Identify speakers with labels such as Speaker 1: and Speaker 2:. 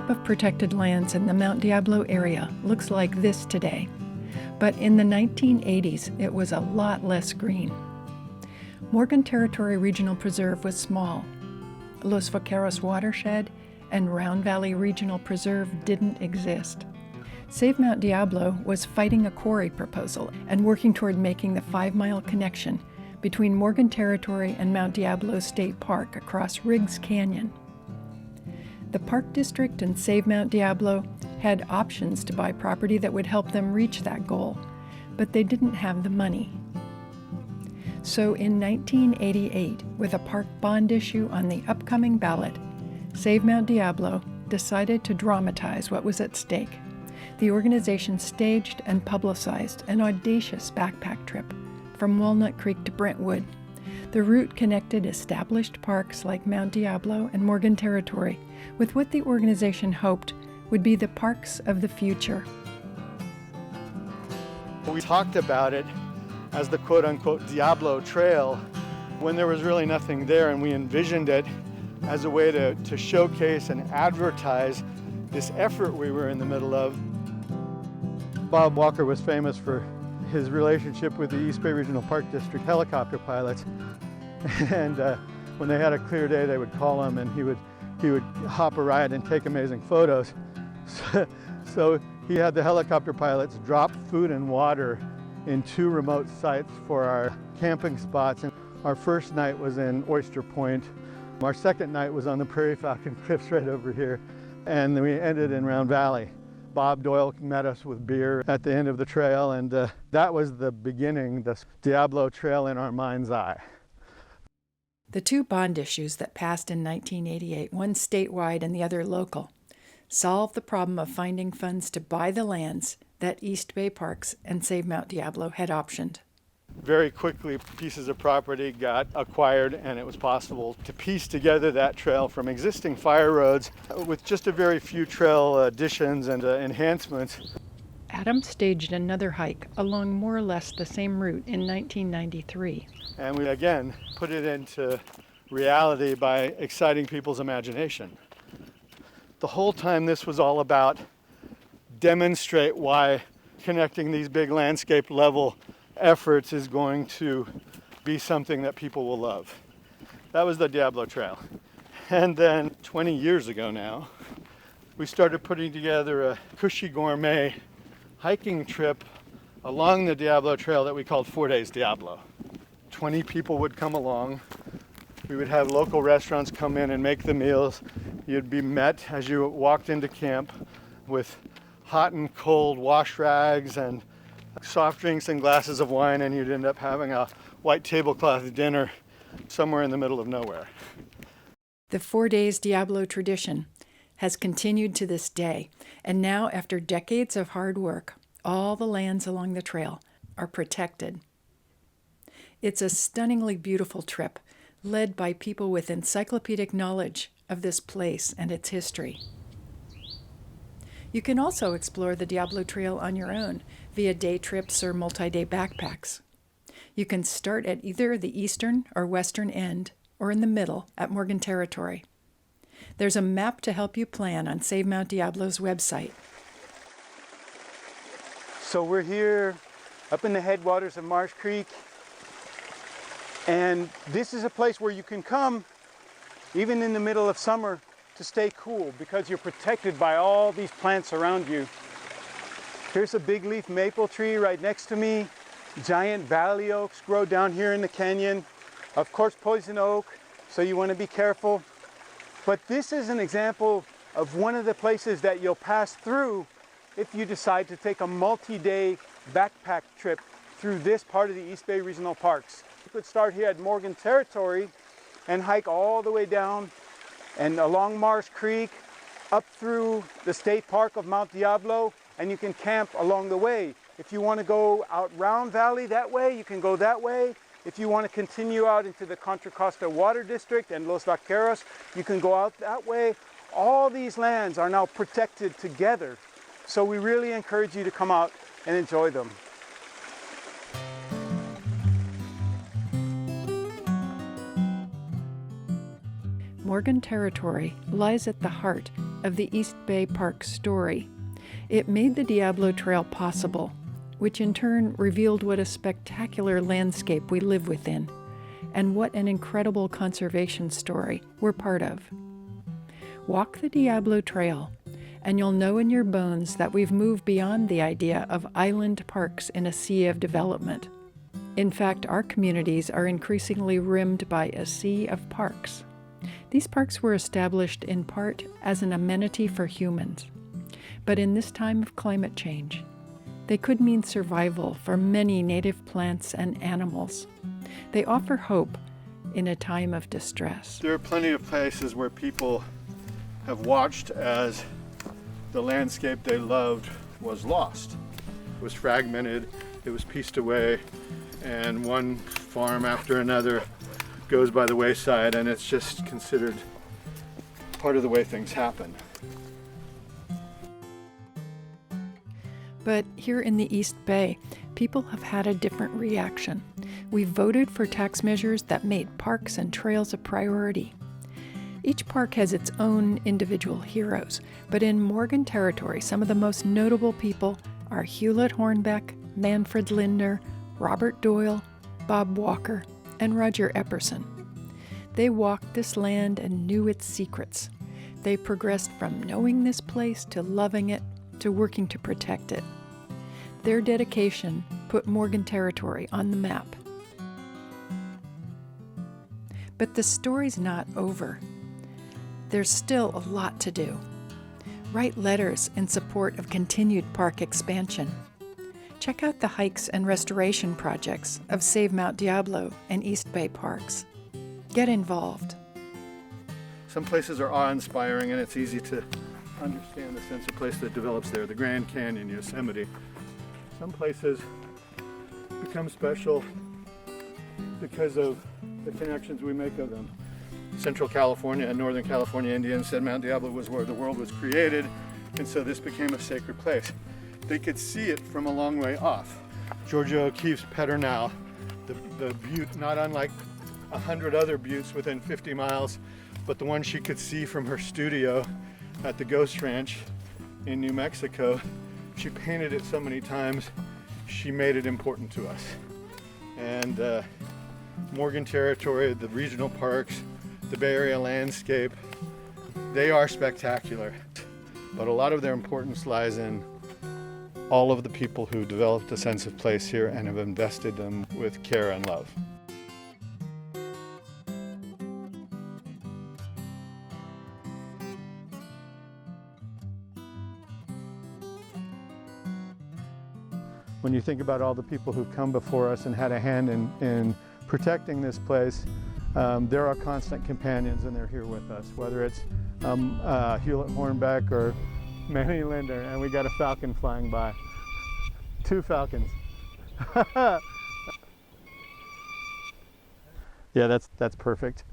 Speaker 1: map of protected lands in the Mount Diablo area looks like this today, but in the 1980s it was a lot less green. Morgan Territory Regional Preserve was small. Los Vaqueros Watershed and Round Valley Regional Preserve didn't exist. Save Mount Diablo was fighting a quarry proposal and working toward making the 5-mile connection between Morgan Territory and Mount Diablo State Park across Riggs Canyon. The Park District and Save Mount Diablo had options to buy property that would help them reach that goal, but they didn't have the money. So in 1988, with a park bond issue on the upcoming ballot, Save Mount Diablo decided to dramatize what was at stake. The organization staged and publicized an audacious backpack trip from Walnut Creek to Brentwood. The route connected established parks like Mount Diablo and Morgan Territory with what the organization hoped would be the parks of the future.
Speaker 2: We talked about it as the quote-unquote Diablo Trail when there was really nothing there, and we envisioned it as a way to showcase and advertise this effort we were in the middle of. Bob Walker was famous for his relationship with the East Bay Regional Park District helicopter pilots, and when they had a clear day they would call him and he would hop a ride and take amazing photos. So he had the helicopter pilots drop food and water in 2 remote sites for our camping spots. And our first night was in Oyster Point. Our second night was on the Prairie Falcon Cliffs right over here. And then we ended in Round Valley. Bob Doyle met us with beer at the end of the trail, and that was the beginning, the Diablo Trail in our mind's eye.
Speaker 1: The 2 bond issues that passed in 1988, one statewide and the other local, solved the problem of finding funds to buy the lands that East Bay Parks and Save Mount Diablo had optioned.
Speaker 2: Very quickly, pieces of property got acquired, and it was possible to piece together that trail from existing fire roads with just a very few trail additions and enhancements.
Speaker 1: Adams staged another hike along more or less the same route in 1993.
Speaker 2: And we again put it into reality by exciting people's imagination. The whole time this was all about demonstrate why connecting these big landscape level efforts is going to be something that people will love. That was the Diablo Trail. And then 20 years ago now, we started putting together a cushy gourmet hiking trip along the Diablo Trail that we called 4 Days Diablo. 20 people would come along. We would have local restaurants come in and make the meals. You'd be met as you walked into camp with hot and cold wash rags and soft drinks and glasses of wine, and you'd end up having a white tablecloth dinner somewhere in the middle of nowhere.
Speaker 1: The 4 Days Diablo tradition has continued to this day, and now, after decades of hard work, all the lands along the trail are protected. It's a stunningly beautiful trip, led by people with encyclopedic knowledge of this place and its history. You can also explore the Diablo Trail on your own via day trips or multi-day backpacks. You can start at either the eastern or western end, or in the middle at Morgan Territory. There's a map to help you plan on Save Mount Diablo's website.
Speaker 3: So we're here up in the headwaters of Marsh Creek, and this is a place where you can come even in the middle of summer to stay cool because you're protected by all these plants around you. Here's a big leaf maple tree right next to me. Giant valley oaks grow down here in the canyon. Of course, poison oak, so you want to be careful. But this is an example of one of the places that you'll pass through if you decide to take a multi-day backpack trip through this part of the East Bay Regional Parks. You could start here at Morgan Territory and hike all the way down and along Marsh Creek, up through the state park of Mount Diablo, and you can camp along the way. If you want to go out Round Valley that way, you can go that way. If you want to continue out into the Contra Costa Water District and Los Vaqueros, you can go out that way. All these lands are now protected together, so we really encourage you to come out and enjoy them.
Speaker 1: Morgan Territory lies at the heart of the East Bay Park story. It made the Diablo Trail possible, which in turn revealed what a spectacular landscape we live within, and what an incredible conservation story we're part of. Walk the Diablo Trail, and you'll know in your bones that we've moved beyond the idea of island parks in a sea of development. In fact, our communities are increasingly rimmed by a sea of parks. These parks were established in part as an amenity for humans. But in this time of climate change, they could mean survival for many native plants and animals. They offer hope in a time of distress.
Speaker 2: There are plenty of places where people have watched as the landscape they loved was lost. It was fragmented, it was pieced away, and one farm after another goes by the wayside, and it's just considered part of the way things happen.
Speaker 1: But here in the East Bay, people have had a different reaction. We've voted for tax measures that made parks and trails a priority. Each park has its own individual heroes, but in Morgan territory, some of the most notable people are Hewlett Hornbeck, Manfred Lindner, Robert Doyle, Bob Walker, and Roger Epperson. They walked this land and knew its secrets. They progressed from knowing this place to loving it to working to protect it. Their dedication put Morgan territory on the map. But the story's not over. There's still a lot to do. Write letters in support of continued park expansion. Check out the hikes and restoration projects of Save Mount Diablo and East Bay Parks. Get involved.
Speaker 2: Some places are awe-inspiring, and it's easy to understand the sense of place that develops there. The Grand Canyon, Yosemite. Some places become special because of the connections we make of them. Central California and Northern California Indians said Mount Diablo was where the world was created, and so this became a sacred place. They could see it from a long way off. Georgia O'Keeffe's Pedernal, the butte, not unlike 100 other buttes within 50 miles, but the one she could see from her studio at the Ghost Ranch in New Mexico. She painted it so many times, she made it important to us. And Morgan territory, the regional parks, the Bay Area landscape, they are spectacular. But a lot of their importance lies in all of the people who developed a sense of place here and have invested them with care and love. When you think about all the people who come before us and had a hand in protecting this place, there are constant companions, and they're here with us, whether it's Hewlett Hornbeck or Manny Lindner, and we got a falcon flying by. 2 falcons. Yeah, that's perfect.